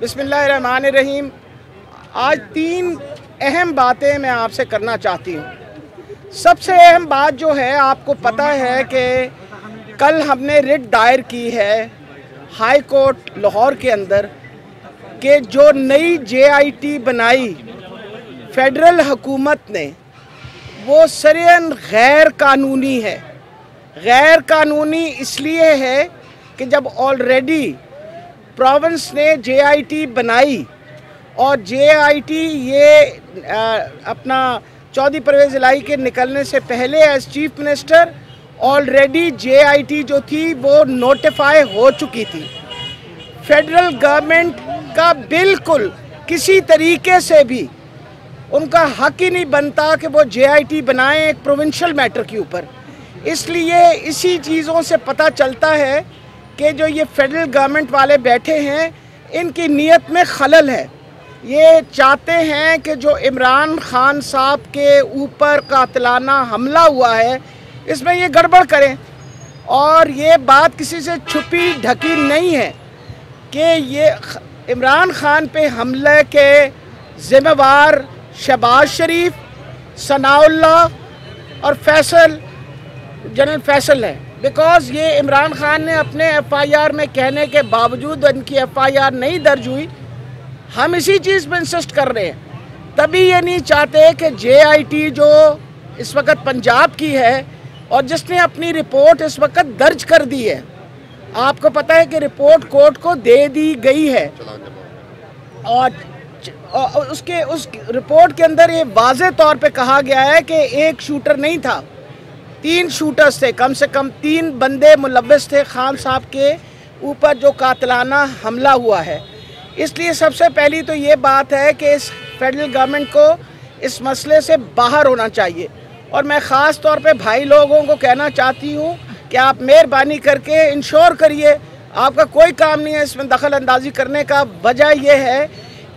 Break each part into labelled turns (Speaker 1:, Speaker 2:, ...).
Speaker 1: बिस्मिल्लाहिर्रहमानिर्रहीम। आज 3 अहम बातें मैं आपसे करना चाहती हूँ। सबसे अहम बात जो है, आपको पता है कि कल हमने रिट दायर की है हाई कोर्ट लाहौर के अंदर कि जो नई JIT बनाई फेडरल हुकूमत ने, वो सरेअन गैर कानूनी है। गैर कानूनी इसलिए है कि जब ऑलरेडी प्रोविंस ने JIT बनाई और JIT ये अपना चौधरी परवेज़ इलाही के निकलने से पहले as chief minister already JIT जो थी वो नोटिफाई हो चुकी थी। फेडरल गवर्नमेंट का बिल्कुल किसी तरीके से भी उनका हक ही नहीं बनता कि वो JIT बनाएं एक प्रोविंशियल मैटर के ऊपर। इसलिए इसी चीज़ों से पता चलता है कि जो ये फेडरल गवर्नमेंट वाले बैठे हैं, इनकी नीयत में खलल है। ये चाहते हैं कि जो इमरान खान साहब के ऊपर कातिलाना हमला हुआ है, इसमें ये गड़बड़ करें। और ये बात किसी से छुपी ढकी नहीं है कि ये इमरान खान पे हमले के ज़िम्मेवार शहबाज शरीफ, सनाउल्लाह और जनरल फैसल है। बिकॉज़ ये इमरान खान ने अपने FIR में कहने के बावजूद इनकी FIR नहीं दर्ज हुई। हम इसी चीज़ पर इंसिस्ट कर रहे हैं। तभी ये नहीं चाहते कि JIT जो इस वक्त पंजाब की है और जिसने अपनी रिपोर्ट इस वक्त दर्ज कर दी है, आपको पता है कि रिपोर्ट कोर्ट को दे दी गई है और उस रिपोर्ट के अंदर ये वाज़े तौर पे कहा गया है कि एक शूटर नहीं था, 3 शूटर्स थे। कम से कम 3 बंदे मुलव्वस थे खान साहब के ऊपर जो कातिलाना हमला हुआ है। इसलिए सबसे पहली तो ये बात है कि इस फेडरल गवर्नमेंट को इस मसले से बाहर होना चाहिए। और मैं ख़ास तौर पे भाई लोगों को कहना चाहती हूँ कि आप मेहरबानी करके इंश्योर करिए, आपका कोई काम नहीं है इसमें दखल अंदाज़ी करने का। वजह यह है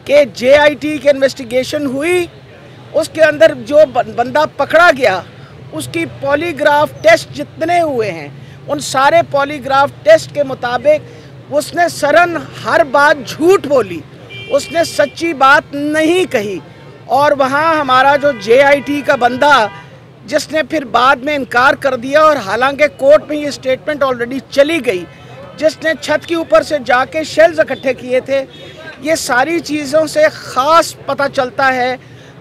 Speaker 1: कि JIT की इन्वेस्टिगेशन हुई, उसके अंदर जो बंदा पकड़ा गया उसकी पॉलीग्राफ टेस्ट जितने हुए हैं, उन सारे पॉलीग्राफ टेस्ट के मुताबिक उसने सरन हर बात झूठ बोली, उसने सच्ची बात नहीं कही। और वहाँ हमारा जो JIT का बंदा जिसने फिर बाद में इनकार कर दिया, और हालांकि कोर्ट में ये स्टेटमेंट ऑलरेडी चली गई, जिसने छत के ऊपर से जाके शेल्स इकट्ठे किए थे। ये सारी चीज़ों से ख़ास पता चलता है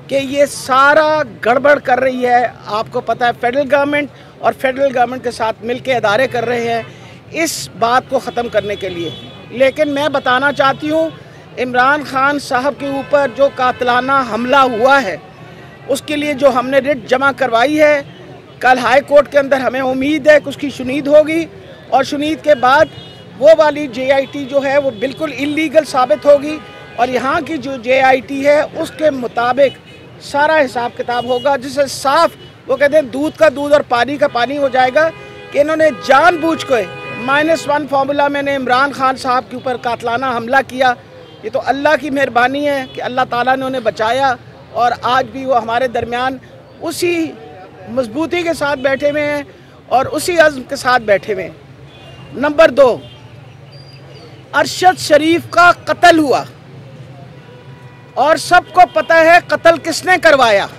Speaker 1: कि ये सारा गड़बड़ कर रही है। आपको पता है फेडरल गवर्नमेंट और फेडरल गवर्नमेंट के साथ मिलके इदारे कर रहे हैं इस बात को ख़त्म करने के लिए। लेकिन मैं बताना चाहती हूँ, इमरान खान साहब के ऊपर जो कातिलाना हमला हुआ है, उसके लिए जो हमने रिट जमा करवाई है, कल हाई कोर्ट के अंदर हमें उम्मीद है कि उसकी शुनीद होगी। और शुनीद के बाद वो वाली JIT जो है वो बिल्कुल इलीगल साबित होगी, और यहाँ की जो JIT है उसके मुताबिक सारा हिसाब किताब होगा, जिससे साफ वो कहते हैं दूध का दूध और पानी का पानी हो जाएगा कि इन्होंने जानबूझ के -1 फार्मूला में इमरान खान साहब के ऊपर कातलाना हमला किया। ये तो अल्लाह की मेहरबानी है कि अल्लाह ताला ने उन्हें बचाया और आज भी वो हमारे दरमियान उसी मजबूती के साथ बैठे हुए हैं और उसी अज़्म के साथ बैठे हुए हैं। नंबर 2, अरशद शरीफ का कत्ल हुआ और सबको पता है कत्ल किसने करवाया।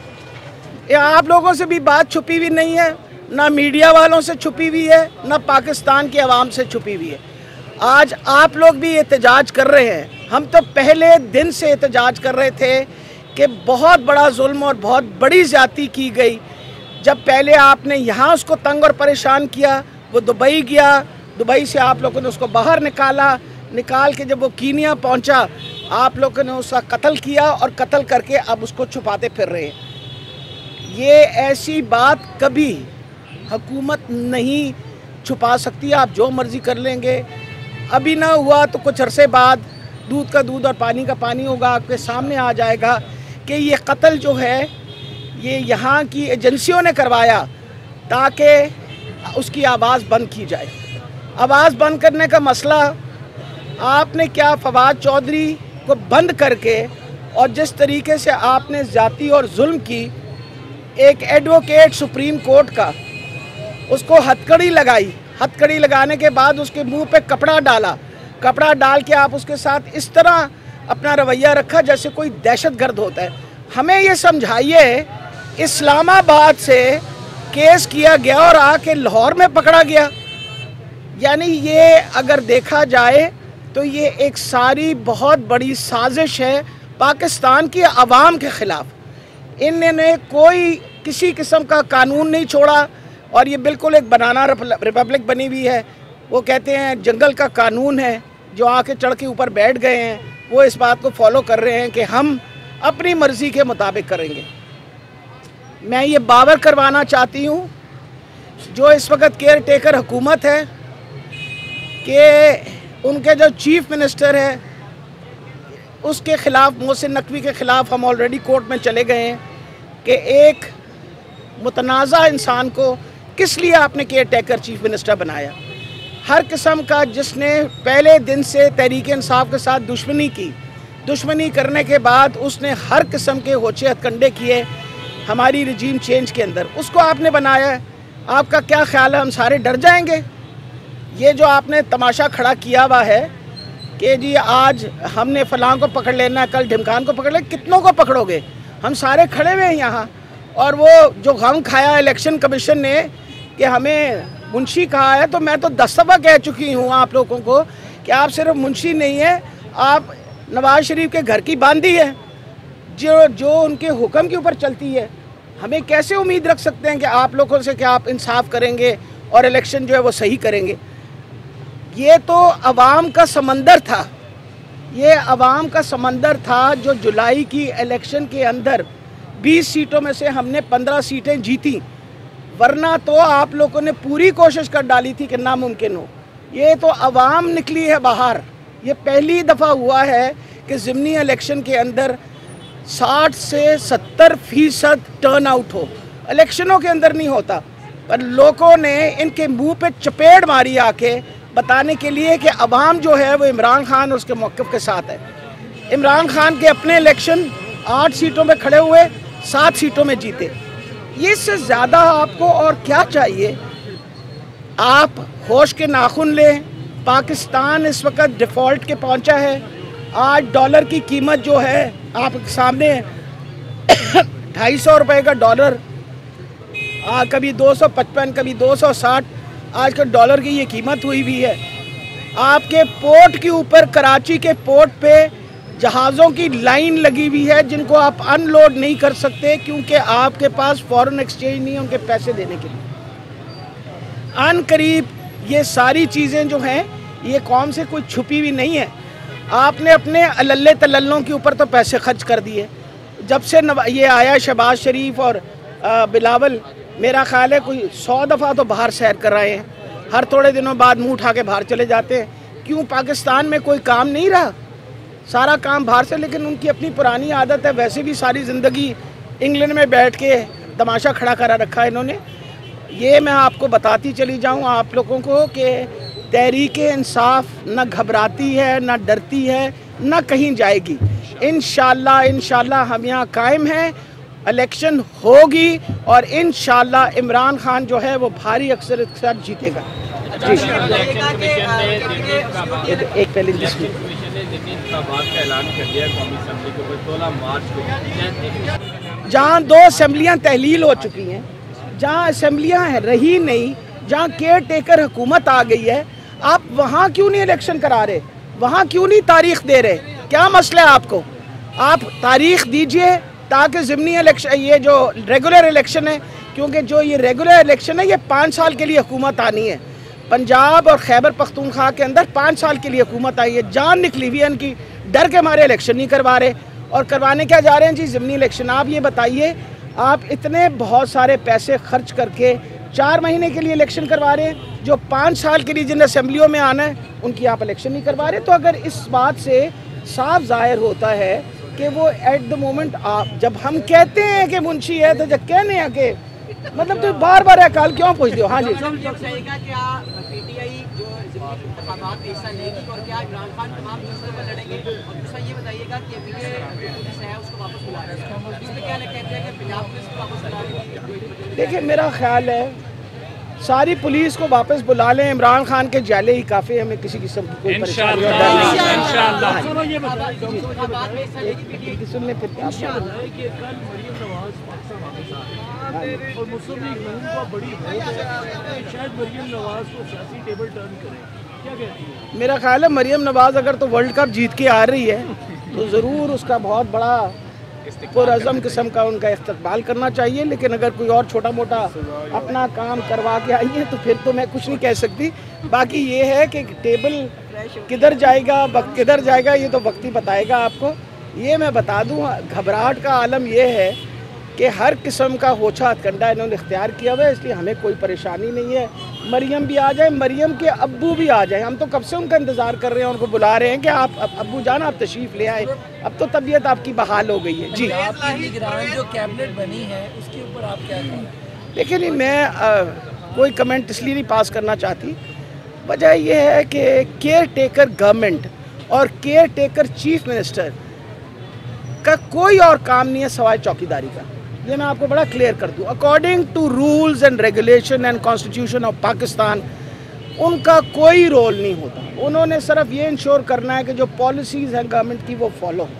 Speaker 1: ये आप लोगों से भी बात छुपी हुई नहीं है, ना मीडिया वालों से छुपी हुई है, ना पाकिस्तान की आवाम से छुपी हुई है। आज आप लोग भी एहतजाज कर रहे हैं। हम तो पहले दिन से एहतजाज कर रहे थे कि बहुत बड़ा जुल्म और बहुत बड़ी ज़्यादती की गई। जब पहले आपने यहाँ उसको तंग और परेशान किया, वो दुबई गया, दुबई से आप लोगों ने उसको बाहर निकाल के जब वो कीनिया पहुँचा, आप लोगों ने उसका कत्ल किया और कत्ल करके अब उसको छुपाते फिर रहे हैं। ये ऐसी बात कभी हुकूमत नहीं छुपा सकती। आप जो मर्ज़ी कर लेंगे, अभी ना हुआ तो कुछ अरसे बाद दूध का दूध और पानी का पानी होगा, आपके सामने आ जाएगा कि ये कत्ल जो है ये यहाँ की एजेंसियों ने करवाया ताकि उसकी आवाज़ बंद की जाए। आवाज़ बंद करने का मसला आपने क्या, फवाद चौधरी को बंद करके और जिस तरीके से आपने ज़्यादती और जुल्म की, एक एडवोकेट सुप्रीम कोर्ट का, उसको हथकड़ी लगाई, हथकड़ी लगाने के बाद उसके मुंह पे कपड़ा डाला, कपड़ा डाल के आप उसके साथ इस तरह اپنا رویہ رکھا جیسے کوئی دہشت گرد ہوتا ہے. ہمیں یہ سمجھائیے اسلام آباد سے کیس کیا گیا اور آ کے لاہور میں پکڑا گیا. یعنی یہ اگر دیکھا جائے تو یہ ایک ساری بہت بڑی سازش ہے پاکستان کی عوام کے خلاف. انہوں نے کوئی کسی قسم کا قانون نہیں چھوڑا اور یہ بالکل ایک بنانا ریپبلک بنی ہوئی ہے. وہ کہتے ہیں جنگل کا قانون ہے, جو آ کے چڑھ کے اوپر بیٹھ گئے ہیں وہ اس بات کو فالو کر رہے ہیں کہ ہم اپنی مرضی کے مطابق کریں گے. میں یہ باور کروانا چاہتی ہوں جو اس وقت کیئر ٹیکر حکومت ہے کہ ان کے جو چیف منسٹر ہے اس کے خلاف, محسن نقوی کے خلاف ہم آلریڈی کورٹ میں چلے گئے ہیں کہ ایک متنازع انسان کو کس لیے آپ نے کیئر ٹیکر چیف منسٹر بنایا. ہر قسم کا جس نے پہلے دن سے تحریک انصاف کے ساتھ دشمنی کرنے کے بعد اس نے ہر قسم کے ہوچے ہتھ کنڈے کیے ہماری رجیم چینج کے اندر, اس کو آپ نے بنایا ہے. آپ کا کیا خیال ہے ہم سارے ڈر جائیں گے؟ یہ جو آپ نے تماشا کھڑا کیا ہوا ہے کہ جی آج ہم نے فلاں کو پکڑ لینا ہے, کل ڈھمکان کو پکڑ لینا, کتنوں کو پکڑو گے؟ ہم سارے کھڑے ہوئے ہیں یہاں. اور وہ جو غم کھایا الیکشن کمیشن نے کہ ہمیں منشی کہا ہے, تو میں تو 10 دفعہ کہہ چکی ہوں آپ لوگوں کو کہ آپ صرف منشی نہیں ہیں, آپ نواز شریف کے گھر کی باندھی ہے جو ان کے حکم کے اوپر چلتی ہے. ہمیں کیسے امید رکھ سکتے ہیں کہ آپ لوگوں سے کہ آپ انصاف کریں گے اور الیکشن جو ہے وہ صحیح کریں گے؟ یہ تو عوام کا سمندر تھا, یہ عوام کا سمندر تھا جو جولائی کی الیکشن کے اندر 20 سیٹوں میں سے ہم نے 15 سیٹیں جیتی, ورنہ تو آپ لوگوں نے پوری کوشش کر ڈالی تھی کہ ناممکن ہو. یہ تو عوام نکلی ہے باہر. یہ پہلی دفعہ ہوا ہے کہ ضمنی الیکشن کے اندر 60 سے 70% ٹرن آؤٹ ہو. الیکشنوں کے اندر نہیں ہوتا, پر لوگوں نے ان کے منہ پہ چپیڑ ماری آ کے بتانے کے لیے کہ عوام جو ہے وہ عمران خان اور اس کے موقف کے ساتھ ہے. عمران خان کے اپنے الیکشن 8 سیٹوں میں کھڑے ہوئے, 7 سیٹوں میں جیتے. یہ سے زیادہ آپ کو اور کیا چاہیے؟ آپ ہوش کے ناخن لیں. پاکستان اس وقت ڈیفالٹ کے پہنچا ہے. آج ڈالر کی قیمت جو ہے آپ کے سامنے 250 روپے کا ڈالر, کبھی 255, کبھی 260 آج کل ڈالر کی یہ قیمت ہوئی بھی ہے. آپ کے پورٹ کے اوپر, کراچی کے پورٹ پہ جہازوں کی لائن لگی ہوئی ہے جن کو آپ ان لوڈ نہیں کر سکتے کیونکہ آپ کے پاس فورن ایکسچینج نہیں ہے ان کے پیسے دینے کے لیے. ان قریب یہ ساری چیزیں جو ہیں یہ قوم سے کوئی چھپی ہوئی نہیں ہے. آپ نے اپنے اللے تللوں کے اوپر تو پیسے خرچ کر دیے. جب سے یہ آیا شہباز شریف اور بلاول, میرا خیال ہے کوئی 100 دفعہ تو باہر سیر کر رہے ہیں. ہر تھوڑے دنوں بعد منہ اٹھا کے باہر چلے جاتے ہیں. کیوں؟ پاکستان میں کوئی کام نہیں رہا, سارا کام باہر سے. لیکن ان کی اپنی پرانی عادت ہے, ویسے بھی ساری زندگی انگلینڈ میں بیٹھ کے تماشا کھڑا کرا رکھا ہے انہوں نے. یہ میں آپ کو بتاتی چلی جاؤں آپ لوگوں کو کہ تحریک انصاف نہ گھبراتی ہے, نہ ڈرتی ہے, نہ کہیں جائے گی. انشاءاللہ ہم یہاں قائم ہیں. الیکشن ہوگی اور انشاءاللہ عمران خان جو ہے وہ بھاری اکثریت کے ساتھ جیتے گا. ایک پہلے جہاں 2 اسمبلیاں تحلیل ہو چکی ہیں, جہاں اسمبلیاں رہی نہیں, جہاں کیئر ٹیکر حکومت آ گئی ہے, آپ وہاں کیوں نہیں الیکشن کرا رہے؟ وہاں کیوں نہیں تاریخ دے رہے؟ کیا مسئلہ ہے آپ کو؟ آپ تاریخ دیجئے تاکہ ضمنی الیکشن, یہ جو ریگولر الیکشن ہے, کیونکہ جو یہ ریگولر الیکشن ہے یہ 5 سال کے لیے حکومت آنی ہے. پنجاب اور خیبر پختونخوا کے اندر 5 سال کے لیے حکومت آئی ہے. جان نکلی ہوئی ہے ان کی, ڈر کے مارے الیکشن نہیں کروا رہے. اور کروانے کیا جا رہے ہیں جی؟ ضمنی الیکشن. آپ یہ بتائیے, آپ اتنے بہت سارے پیسے خرچ کر کے 4 مہینے کے لیے الیکشن کروا رہے ہیں, جو 5 سال کے لیے جن اسمبلیوں میں آنا ہے ان کی آپ الیکشن نہیں کروا رہے. تو اگر اس بات سے صاف ظاہر ہوتا ہے کہ وہ ایٹ دا مومنٹ, آپ جب ہم کہتے ہیں کہ منشی ہے تو جب کہنے ہیں کہ مطلب تو بار بار اکال کیوں پوچھتے ہو؟ ہاں جی. دیکھیں میرا خیال ہے सारी पुलिस को वापस बुला लें, इमरान खान के जाले ही काफ़ी, हमें किसी किस्म की कोई परेशानी सुन लें। फिर मेरा ख्याल है मरियम नवाज़ अगर तो वर्ल्ड कप जीत के आ रही है तो ज़रूर उसका बहुत बड़ा पुरअज़म किस्म का उनका इस्तकबाल करना चाहिए, लेकिन अगर कोई और छोटा मोटा अपना काम करवा के आई है तो फिर तो मैं कुछ नहीं कह सकती। बाकी ये है कि टेबल किधर जाएगा, वक्त किधर जाएगा, ये तो वक्त ही बताएगा आपको। ये मैं बता दूँ, घबराहट का आलम ये है कि हर किस्म का होछा हथकंडा इन्होंने इख्तियार किया हुआ है, इसलिए हमें कोई परेशानी नहीं है। मरियम भी आ जाए, मरियम के अब्बू भी आ जाए, हम तो कब से उनका इंतज़ार कर रहे हैं, उनको बुला रहे हैं कि आप अब्बू जान आप तशरीफ़ ले आए, अब तो तबीयत आपकी बहाल हो गई है। जी,
Speaker 2: जो कैबिनेट बनी है उसके ऊपर आप क्या कहें?
Speaker 1: लेकिन मैं कोई कमेंट इसलिए नहीं पास करना चाहती, वजह यह है कि केयर टेकर गवर्नमेंट और केयर टेकर चीफ मिनिस्टर का कोई और काम नहीं है सवाए चौकीदारी का। ये मैं आपको बड़ा क्लियर कर दूं। According to rules and regulation and constitution of Pakistan उनका कोई रोल नहीं होता। उन्होंने सिर्फ ये इंश्योर करना है कि जो पॉलिसीज़ हैं गवर्नमेंट की वो फॉलो हो,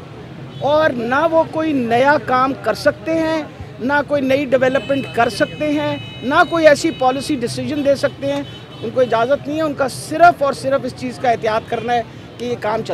Speaker 1: और ना वो कोई नया काम कर सकते हैं, ना कोई नई डेवलपमेंट कर सकते हैं, ना कोई ऐसी पॉलिसी डिसीजन दे सकते हैं। उनको इजाज़त नहीं है, उनका सिर्फ़ और सिर्फ इस चीज़ का एहतियात करना है कि ये काम चलता है।